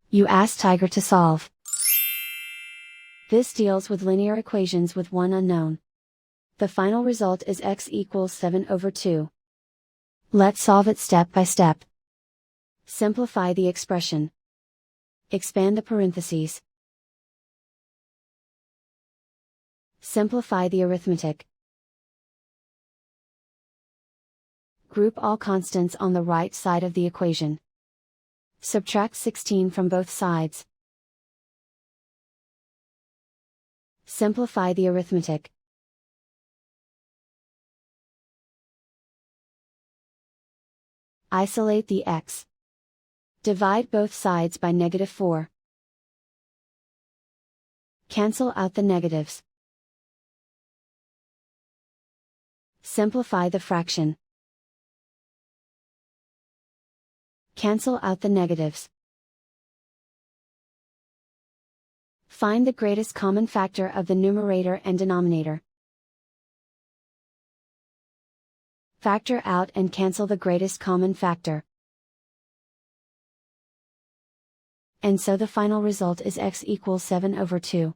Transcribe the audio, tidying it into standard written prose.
You ask Tiger to solve. This deals with linear equations with one unknown. The final result is x equals 7/2. Let's solve it step by step. Simplify the expression. Expand the parentheses. Simplify the arithmetic. Group all constants on the right side of the equation. Subtract 16 from both sides. Simplify the arithmetic. Isolate the x. Divide both sides by -4. Cancel out the negatives. Simplify the fraction. Cancel out the negatives. Find the greatest common factor of the numerator and denominator. Factor out and cancel the greatest common factor. And so the final result is x equals 7/2.